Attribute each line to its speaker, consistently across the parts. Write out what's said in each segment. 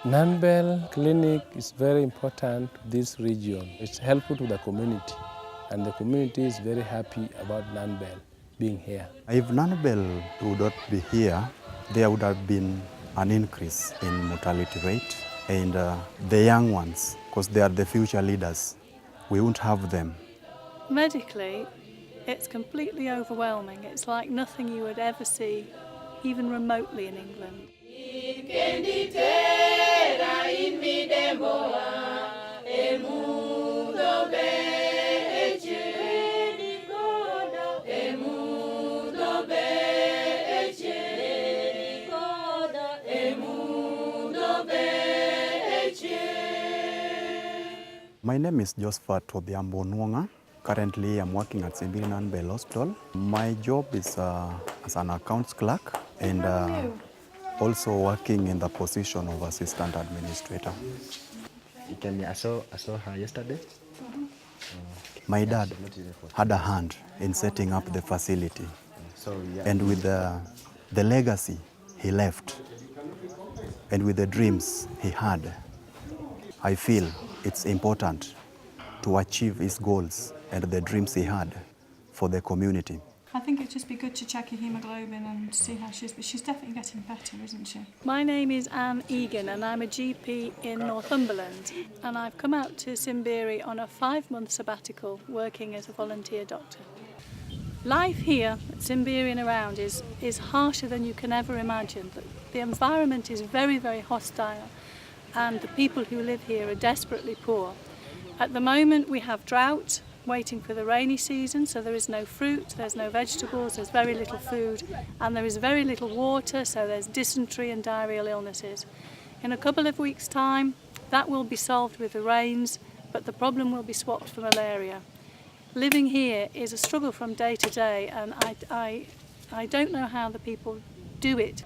Speaker 1: Nanbel Clinic is very important to this region. It's helpful to the community, and the community is very happy about Nanbel being here.
Speaker 2: If Nanbel would not be here, there would have been an increase in mortality rate, and the young ones, because they are the future leaders, we won't have them.
Speaker 3: Medically, it's completely overwhelming. It's like nothing you would ever see, even remotely in England.
Speaker 2: My name is Josephat Obiambo Nwanga. Currently, I'm working at Simbiri Nanbel Hospital. My job is as an accounts clerk and also working in the position of assistant administrator.
Speaker 4: I saw her yesterday.
Speaker 2: My dad had a hand in setting up the facility, and with the legacy he left and with the dreams he had, I feel it's important to achieve his goals and the dreams he had for the community.
Speaker 5: I think it'd just be good to check her haemoglobin and see how she is, but she's definitely getting better, isn't she?
Speaker 3: My name is Anne Egan and I'm a GP in Northumberland, and I've come out to Simbiri on a 5-month sabbatical working as a volunteer doctor. Life here at Simbiri and around is harsher than you can ever imagine. The environment is very, very hostile, and the people who live here are desperately poor. At the moment we have drought, waiting for the rainy season, so there is no fruit, there's no vegetables, there's very little food, and there is very little water, so there's dysentery and diarrheal illnesses. In a couple of weeks' time, that will be solved with the rains, but the problem will be swapped for malaria. Living here is a struggle from day to day, and I don't know how the people do it.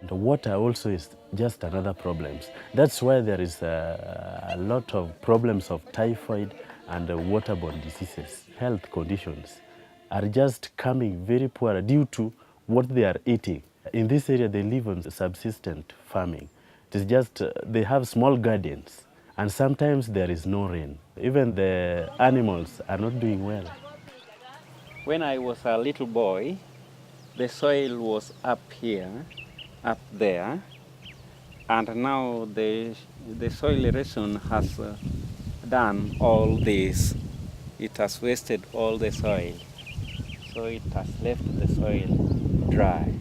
Speaker 6: The water also is just another problem. That's why there is a lot of problems of typhoid and waterborne diseases. Health conditions are just coming very poor due to what they are eating. In this area, they live on subsistent farming. It is just they have small gardens, and sometimes there is no rain. Even the animals are not doing well.
Speaker 7: When I was a little boy, the soil was up here, up there, and now the soil erosion has done all this. It has wasted all the soil, so it has left the soil dry.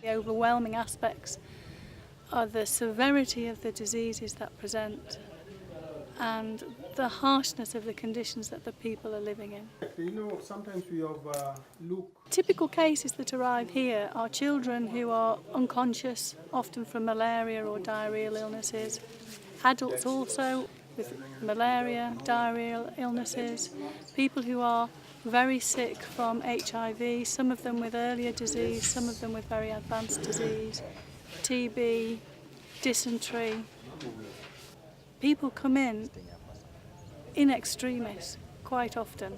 Speaker 3: The overwhelming aspects are the severity of the diseases that present and the harshness of the conditions that the people are living in.
Speaker 8: You know, sometimes we have
Speaker 3: Typical cases that arrive here are children who are unconscious, often from malaria or diarrheal illnesses. Adults also with malaria, diarrheal illnesses. People who are very sick from HIV, some of them with earlier disease, some of them with very advanced disease, TB, dysentery. People come in extremis quite often.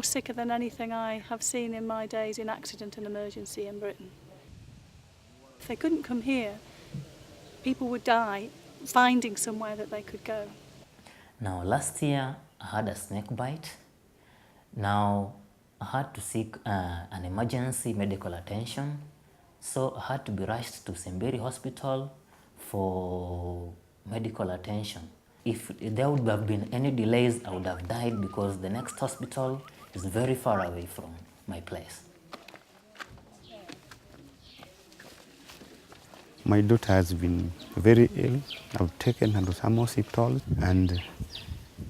Speaker 3: Sicker than anything I have seen in my days in accident and emergency in Britain. If they couldn't come here, people would die finding somewhere that they could go.
Speaker 9: Now last year I had a snake bite. Now I had to seek an emergency medical attention, so I had to be rushed to Simbiri Hospital for medical attention. If there would have been any delays, I would have died because the next hospital is very far away from my place.
Speaker 2: My daughter has been very ill. I've taken her to some hospital, and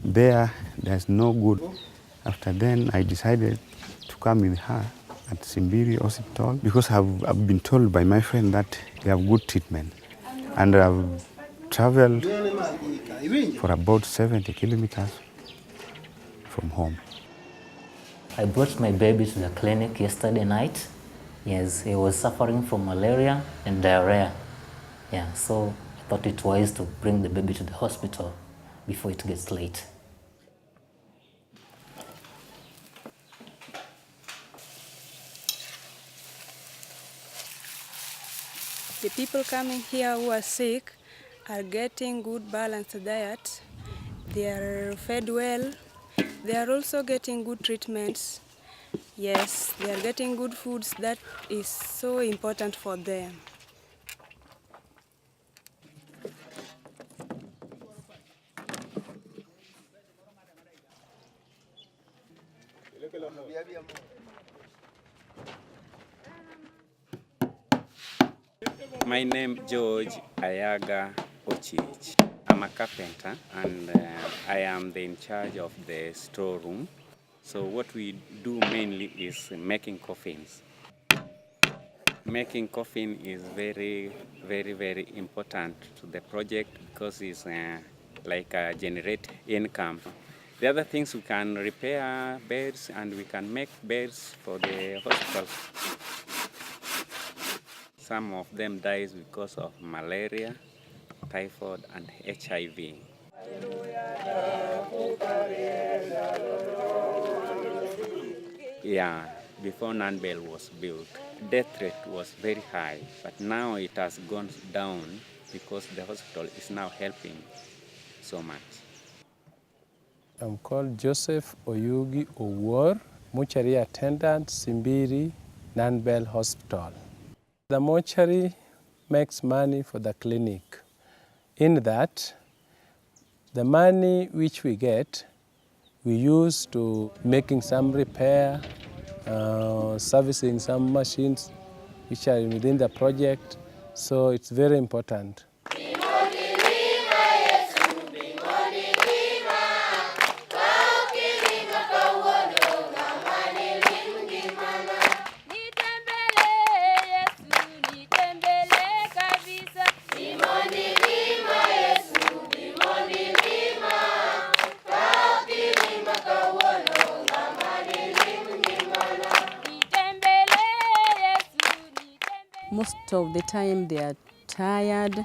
Speaker 2: there's no good. After then, I decided to come with her at Simbiri Hospital because I've been told by my friend that they have good treatment. And I've traveled for about 70 kilometers from home.
Speaker 9: I brought my baby to the clinic yesterday night. Yes, he was suffering from malaria and diarrhea. Yeah, so I thought it wise to bring the baby to the hospital before it gets late.
Speaker 10: The people coming here who are sick are getting good balanced diet. They are fed well. They are also getting good treatments. Yes, they are getting good foods. That is so important for them.
Speaker 7: My name George Ayaga Ochich. I'm a carpenter and I am in charge of the storeroom. So what we do mainly is making coffins. Making coffin is very, very, very important to the project because it's like generate income. The other things, we can repair beds and we can make beds for the hospital. Some of them dies because of malaria, typhoid, and HIV. Yeah, before Nanbel was built, death rate was very high, but now it has gone down because the hospital is now helping so much.
Speaker 1: I'm called Joseph Oyugi Owor, mortuary attendant, Simbiri, Nanbel Hospital. The mortuary makes money for the clinic in that the money which we get, we use to making some repair, servicing some machines which are within the project, so it's very important.
Speaker 10: Most of the time they are tired,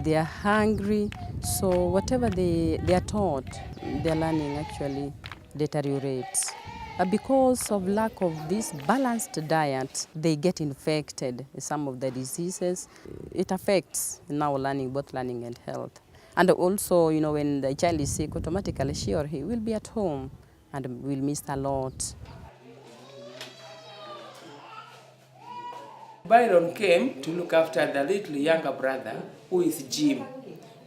Speaker 10: they are hungry, so whatever they are taught, their learning actually deteriorates. Because of lack of this balanced diet, they get infected with some of the diseases. It affects now learning, both learning and health. And also, you know, when the child is sick, automatically she or he will be at home and will miss a lot.
Speaker 11: Byron came to look after the little younger brother, who is Jim.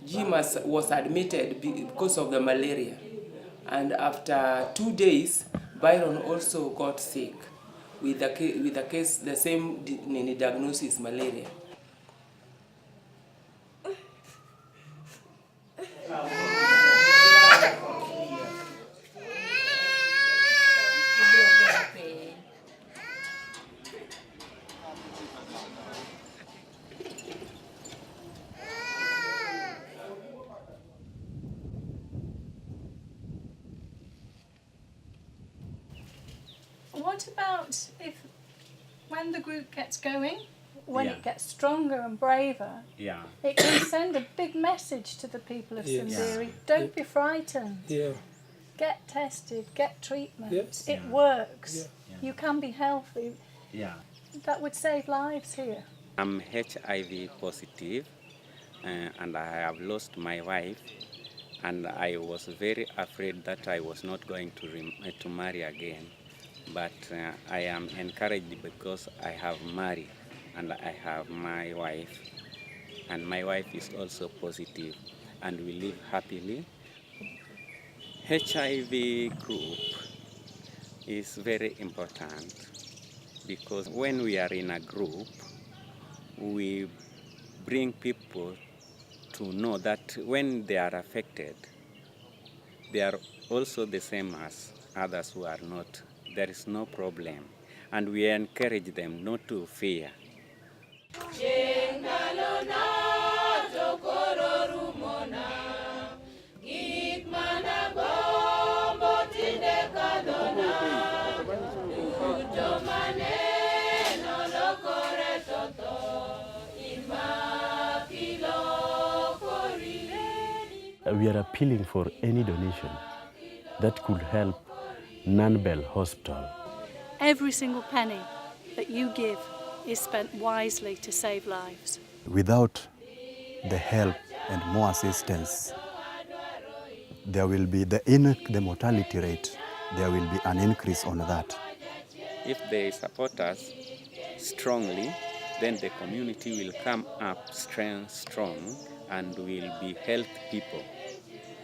Speaker 11: Jim was admitted because of the malaria. And after 2 days, Byron also got sick with the same diagnosis, malaria.
Speaker 3: What about when the group gets going, when
Speaker 7: Yeah.
Speaker 3: it gets stronger and braver,
Speaker 7: Yeah.
Speaker 3: it can send a big message to the people of
Speaker 1: Yes.
Speaker 3: Simbiri.
Speaker 7: Yeah.
Speaker 3: Don't be frightened.
Speaker 1: Yeah.
Speaker 3: Get tested, get treatment.
Speaker 1: Yes.
Speaker 3: It
Speaker 7: Yeah.
Speaker 3: works.
Speaker 7: Yeah.
Speaker 3: You can be healthy.
Speaker 7: Yeah.
Speaker 3: That would save lives here.
Speaker 7: I'm HIV positive and I have lost my wife, and I was very afraid that I was not going to marry again. But I am encouraged because I have married and I have my wife, and my wife is also positive, and we live happily. HIV group is very important because when we are in a group, we bring people to know that when they are affected, they are also the same as others who are not. There is no problem. And we encourage them not to fear.
Speaker 6: We are appealing for any donation that could help Nanbel Hospital.
Speaker 3: Every single penny that you give is spent wisely to save lives.
Speaker 2: Without the help and more assistance, there will be the mortality rate, there will be an increase on that.
Speaker 7: If they support us strongly, then the community will come up strong and will be healthy people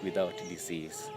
Speaker 7: without disease.